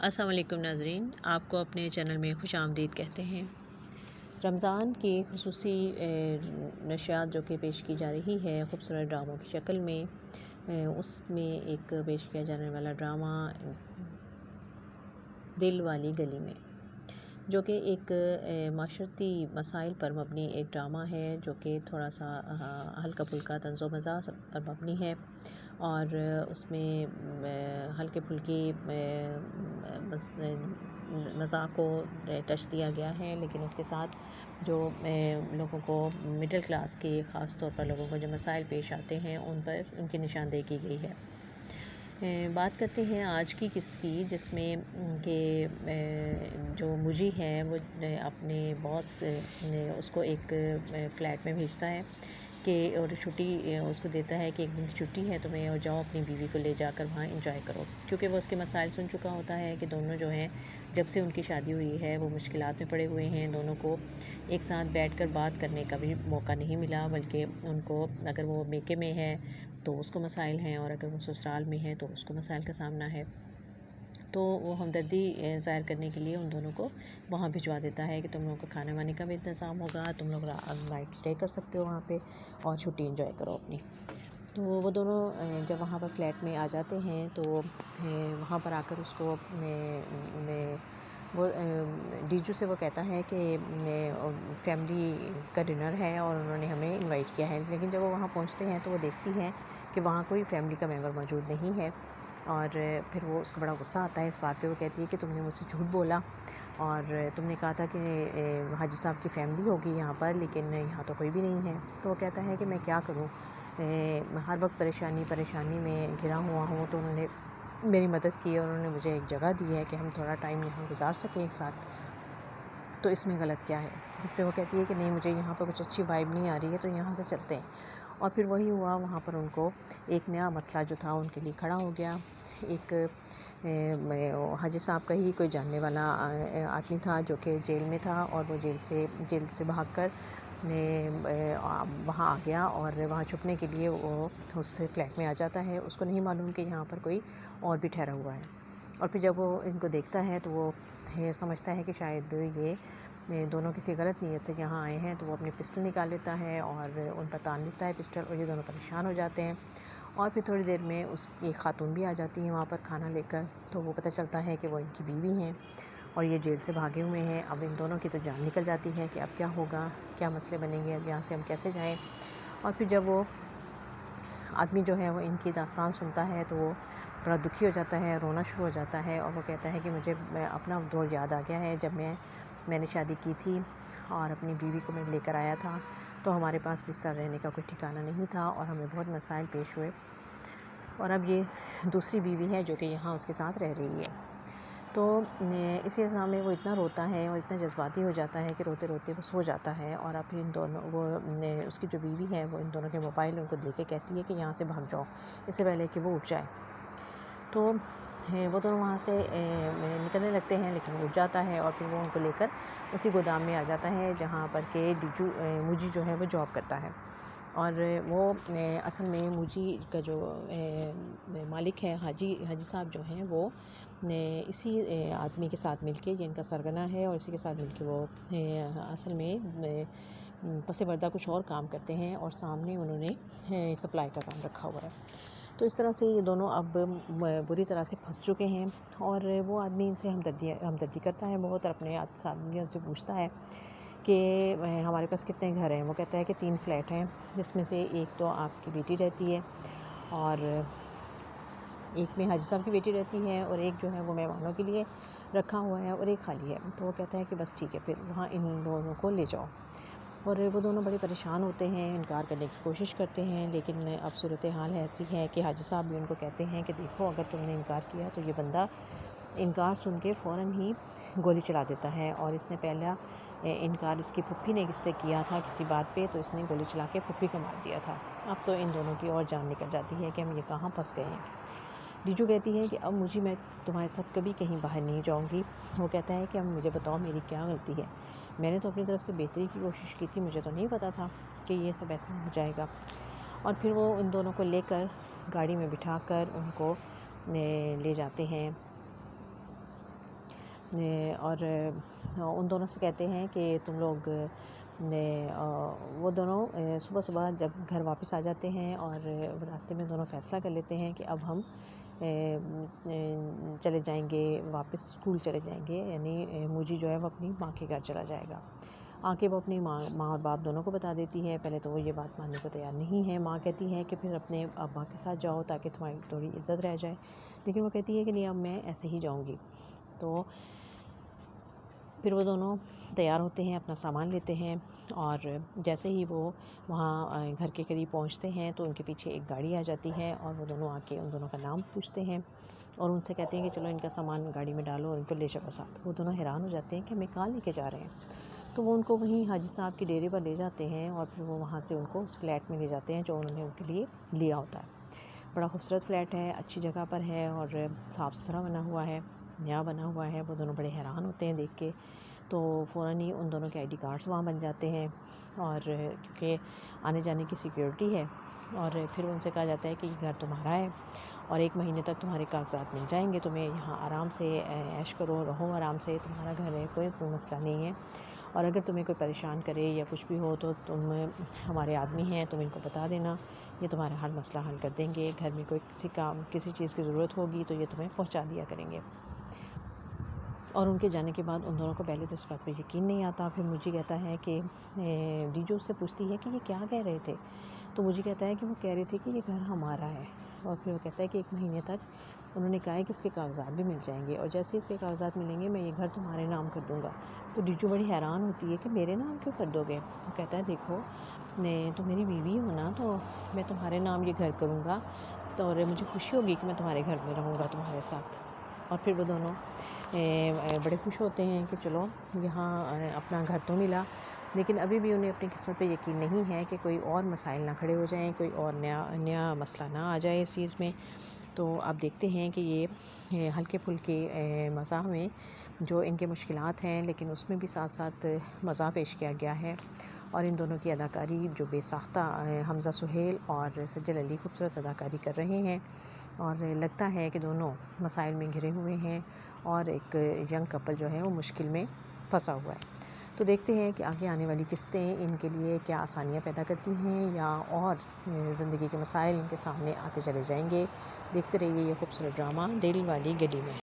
السلام علیکم ناظرین، آپ کو اپنے چینل میں خوش آمدید کہتے ہیں۔ رمضان کی خصوصی نشریات جو کہ پیش کی جا رہی ہے خوبصورت ڈراموں کی شکل میں، اس میں ایک پیش کیا جانے والا ڈرامہ دل والی گلی میں، جو کہ ایک معاشرتی مسائل پر مبنی ایک ڈرامہ ہے، جو کہ تھوڑا سا ہلکا پھلکا طنز و مزاح پر مبنی ہے، اور اس میں ہلکے پھلکی مذاق کو ٹچ دیا گیا ہے، لیکن اس کے ساتھ جو لوگوں کو مڈل کلاس کے، خاص طور پر لوگوں کو جو مسائل پیش آتے ہیں ان پر ان کی نشاندہی کی گئی ہے۔ بات کرتے ہیں آج کی قسط کی، جس میں کہ جو مجی ہے وہ اپنے باس اس کو ایک فلیٹ میں بھیجتا ہے کہ اور چھٹی اس کو دیتا ہے کہ ایک دن کی چھٹی ہے تمہیں، اور جاؤ اپنی بیوی کو لے جا کر وہاں انجوائے کرو، کیونکہ وہ اس کے مسائل سن چکا ہوتا ہے کہ دونوں جو ہیں جب سے ان کی شادی ہوئی ہے وہ مشکلات میں پڑے ہوئے ہیں، دونوں کو ایک ساتھ بیٹھ کر بات کرنے کا بھی موقع نہیں ملا، بلکہ ان کو اگر وہ میکے میں ہے تو اس کو مسائل ہیں، اور اگر وہ سسرال میں ہے تو اس کو مسائل کا سامنا ہے۔ تو وہ ہمدردی ظاہر کرنے کے لیے ان دونوں کو وہاں بھجوا دیتا ہے کہ تم لوگوں کا کھانے وانے کا بھی انتظام ہوگا، تم لوگ نائٹ اسٹے کر سکتے ہو وہاں پہ اور چھٹی انجوائے کرو اپنی۔ تو وہ دونوں جب وہاں پر فلیٹ میں آ جاتے ہیں تو وہاں پر آ کر اس کو وہ ڈیجو سے وہ کہتا ہے کہ فیملی کا ڈنر ہے اور انہوں نے ہمیں انوائٹ کیا ہے، لیکن جب وہ وہاں پہنچتے ہیں تو وہ دیکھتی ہیں کہ وہاں کوئی فیملی کا ممبر موجود نہیں ہے، اور پھر وہ اس کو بڑا غصہ آتا ہے اس بات پہ۔ وہ کہتی ہے کہ تم نے مجھ سے جھوٹ بولا اور تم نے کہا تھا کہ حاجی صاحب کی فیملی ہوگی یہاں پر، لیکن یہاں تو کوئی بھی نہیں ہے۔ تو وہ کہتا ہے کہ میں کیا کروں، ہر وقت پریشانی میں گھرا ہوا ہوں، تو انہوں نے میری مدد کی اور انہوں نے مجھے ایک جگہ دی ہے کہ ہم تھوڑا ٹائم یہاں گزار سکیں ایک ساتھ، تو اس میں غلط کیا ہے؟ جس پہ وہ کہتی ہے کہ نہیں، مجھے یہاں پر کچھ اچھی وائب نہیں آ رہی ہے، تو یہاں سے چلتے ہیں۔ اور پھر وہی ہوا، وہاں پر ان کو ایک نیا مسئلہ جو تھا ان کے لیے کھڑا ہو گیا۔ ایک حاجی صاحب کا ہی کوئی جاننے والا آدمی تھا جو کہ جیل میں تھا، اور وہ جیل سے بھاگ کر وہاں آ گیا، اور وہاں چھپنے کے لیے وہ اس سے فلیٹ میں آ جاتا ہے۔ اس کو نہیں معلوم کہ یہاں پر کوئی اور بھی ٹھہرا ہوا ہے، اور پھر جب وہ ان کو دیکھتا ہے تو وہ سمجھتا ہے کہ شاید یہ دونوں کسی غلط نیت سے یہاں آئے ہیں، تو وہ اپنی پسٹل نکال لیتا ہے اور ان پر تان لیتا ہے پسٹل، اور یہ دونوں پریشان ہو جاتے ہیں۔ اور پھر تھوڑی دیر میں اس ایک خاتون بھی آ جاتی ہیں وہاں پر کھانا لے کر، تو وہ پتہ چلتا ہے کہ وہ ان کی بیوی ہیں اور یہ جیل سے بھاگے ہوئے ہیں۔ اب ان دونوں کی تو جان نکل جاتی ہے کہ اب کیا ہوگا، کیا مسئلے بنیں گے، اب یہاں سے ہم کیسے جائیں۔ اور پھر جب وہ آدمی جو ہے وہ ان کی داستان سنتا ہے تو وہ بڑا دکھی ہو جاتا ہے، رونا شروع ہو جاتا ہے، اور وہ کہتا ہے کہ مجھے اپنا دور یاد آ گیا ہے، جب میں نے شادی کی تھی اور اپنی بیوی کو میں لے کر آیا تھا، تو ہمارے پاس بستر رہنے کا کوئی ٹھکانہ نہیں تھا اور ہمیں بہت مسائل پیش ہوئے، اور اب یہ دوسری بیوی ہے جو کہ یہاں اس کے ساتھ رہ رہی ہے۔ تو اسی اثناء میں وہ اتنا روتا ہے اور اتنا جذباتی ہو جاتا ہے کہ روتے روتے وہ سو جاتا ہے، اور اب پھر ان دونوں اس کی جو بیوی ہے وہ ان دونوں کے موبائل ان کو دے کے کہتی ہے کہ یہاں سے بھاگ جاؤ، اس سے پہلے کہ وہ اٹھ جائے۔ تو وہ دونوں وہاں سے نکلنے لگتے ہیں، لیکن وہ اٹھ جاتا ہے، اور پھر وہ ان کو لے کر اسی گودام میں آ جاتا ہے جہاں پر کہ موجی جو ہے وہ جاب کرتا ہے، اور وہ اصل میں موجی کا جو مالک ہے حاجی صاحب جو ہیں، وہ اسی آدمی کے ساتھ مل کے، یہ ان کا سرگنا ہے، اور اسی کے ساتھ مل کے وہ اصل میں پس پردہ کچھ اور کام کرتے ہیں، اور سامنے انہوں نے سپلائی کا کام رکھا ہوا ہے۔ تو اس طرح سے یہ دونوں اب بری طرح سے پھنس چکے ہیں، اور وہ آدمی ان سے ہمدردی کرتا ہے بہت، اور اپنے آدمیوں سے پوچھتا ہے کہ ہمارے پاس کتنے گھر ہیں۔ وہ کہتا ہے کہ 3 فلیٹ ہیں، جس میں سے ایک تو آپ کی بیٹی رہتی ہے، اور ایک میں حاجی صاحب کی بیٹی رہتی ہے، اور ایک جو ہے وہ مہمانوں کے لیے رکھا ہوا ہے، اور ایک خالی ہے۔ تو وہ کہتا ہے کہ بس ٹھیک ہے، پھر وہاں ان دونوں کو لے جاؤ۔ اور وہ دونوں بڑے پریشان ہوتے ہیں، انکار کرنے کی کوشش کرتے ہیں، لیکن اب صورتحال ایسی ہے کہ حاجی صاحب بھی ان کو کہتے ہیں کہ دیکھو، اگر تم نے انکار کیا تو یہ بندہ انکار سن کے فوراً ہی گولی چلا دیتا ہے، اور اس نے پہلا انکار اس کی پھپھی نے کس سے کیا تھا کسی بات پہ، تو اس نے گولی چلا کے پھپھی کو مار دیا تھا۔ اب تو ان دونوں کی اور جان نکل جاتی ہے کہ ہم یہ کہاں پھنس گئے ہیں۔ ڈیجو کہتی ہے کہ اب میں تمہارے ساتھ کبھی کہیں باہر نہیں جاؤں گی۔ وہ کہتا ہے کہ اب مجھے بتاؤ میری کیا غلطی ہے، میں نے تو اپنی طرف سے بہتری کی کوشش کی تھی، مجھے تو نہیں پتا تھا کہ یہ سب ایسا ہو جائے گا۔ اور پھر وہ ان دونوں کو لے کر گاڑی میں بٹھا کر ان کو لے جاتے ہیں اور ان دونوں سے کہتے ہیں کہ تم لوگ وہ دونوں صبح صبح جب گھر واپس آ جاتے ہیں اور راستے میں دونوں فیصلہ کر لیتے ہیں کہ اب ہم چلے جائیں گے، واپس اسکول چلے جائیں گے، یعنی موجی جو ہے وہ اپنی ماں کے گھر چلا جائے گا۔ آ کے وہ اپنی ماں اور باپ دونوں کو بتا دیتی ہے۔ پہلے تو وہ یہ بات ماننے کو تیار نہیں ہے۔ ماں کہتی ہے کہ پھر اپنے ابا کے ساتھ جاؤ تاکہ تمہاری تھوڑی عزت رہ جائے، لیکن وہ کہتی ہے کہ نہیں، اب میں ایسے ہی جاؤں گی۔ تو پھر وہ دونوں تیار ہوتے ہیں، اپنا سامان لیتے ہیں، اور جیسے ہی وہ وہاں گھر کے قریب پہنچتے ہیں تو ان کے پیچھے ایک گاڑی آ جاتی ہے، اور وہ دونوں آ کے ان دونوں کا نام پوچھتے ہیں اور ان سے کہتے ہیں کہ چلو ان کا سامان گاڑی میں ڈالو اور ان کو لے جاؤ ساتھ۔ وہ دونوں حیران ہو جاتے ہیں کہ ہمیں کہاں لے کے جا رہے ہیں؟ تو وہ ان کو وہیں حاجی صاحب کے ڈیرے پر لے جاتے ہیں، اور پھر وہ وہاں سے ان کو اس فلیٹ میں لے جاتے ہیں جو انہوں نے ان کے لیے لیا ہوتا ہے۔ بڑا خوبصورت فلیٹ ہے، اچھی جگہ پر ہے اور صاف ستھرا بنا ہوا ہے، نیا بنا ہوا ہے۔ وہ دونوں بڑے حیران ہوتے ہیں دیکھ کے، تو فوراً ہی ان دونوں کے آئی ڈی کارڈز وہاں بن جاتے ہیں، اور کیونکہ آنے جانے کی سیکیورٹی ہے، اور پھر ان سے کہا جاتا ہے کہ یہ گھر تمہارا ہے اور 1 مہینے تک تمہارے کاغذات مل جائیں گے، تمہیں یہاں آرام سے عیش کرو، رہو آرام سے، تمہارا گھر ہے، کوئی مسئلہ نہیں ہے، اور اگر تمہیں کوئی پریشان کرے یا کچھ بھی ہو تو تم ہمارے آدمی ہیں، تم ان کو بتا دینا، یہ تمہارا ہر مسئلہ حل کر دیں گے، گھر میں کوئی کسی چیز کی ضرورت ہوگی تو یہ تمہیں پہنچا دیا کریں گے۔ اور ان کے جانے کے بعد ان دونوں کو پہلے تو اس بات پہ یقین نہیں آتا۔ پھر مجھے کہتا ہے کہ ڈیجو اس سے پوچھتی ہے کہ یہ کیا کہہ رہے تھے؟ تو مجھے کہتا ہے کہ وہ کہہ رہے تھے کہ یہ گھر ہمارا ہے، اور پھر وہ کہتا ہے کہ 1 مہینے تک انہوں نے کہا ہے کہ اس کے کاغذات بھی مل جائیں گے، اور جیسے اس کے کاغذات ملیں گے میں یہ گھر تمہارے نام کر دوں گا۔ تو ڈیجو بڑی حیران ہوتی ہے کہ میرے نام کیوں کر دو گے؟ وہ کہتا ہے دیکھو تو میری بیوی ہو نا، تو میں تمہارے نام یہ گھر کروں گا، تو اور مجھے خوشی ہوگی کہ میں تمہارے گھر میں رہوں گا تمہارے ساتھ۔ اور پھر وہ دونوں بڑے خوش ہوتے ہیں کہ چلو یہاں اپنا گھر تو ملا، لیکن ابھی بھی انہیں اپنی قسمت پہ یقین نہیں ہے کہ کوئی اور مسائل نہ کھڑے ہو جائیں، کوئی اور نیا مسئلہ نہ آ جائے اس چیز میں۔ تو آپ دیکھتے ہیں کہ یہ ہلکے پھلکے مزاح میں جو ان کے مشکلات ہیں، لیکن اس میں بھی ساتھ ساتھ مزاح پیش کیا گیا ہے، اور ان دونوں کی اداکاری جو بے ساختہ حمزہ سہیل اور سجل علی خوبصورت اداکاری کر رہے ہیں، اور لگتا ہے کہ دونوں مسائل میں گھرے ہوئے ہیں، اور ایک ینگ کپل جو ہے وہ مشکل میں پھنسا ہوا ہے۔ تو دیکھتے ہیں کہ آگے آنے والی قسطیں ان کے لیے کیا آسانیاں پیدا کرتی ہیں، یا اور زندگی کے مسائل ان کے سامنے آتے چلے جائیں گے۔ دیکھتے رہیے یہ خوبصورت ڈرامہ دل والی گلی میں۔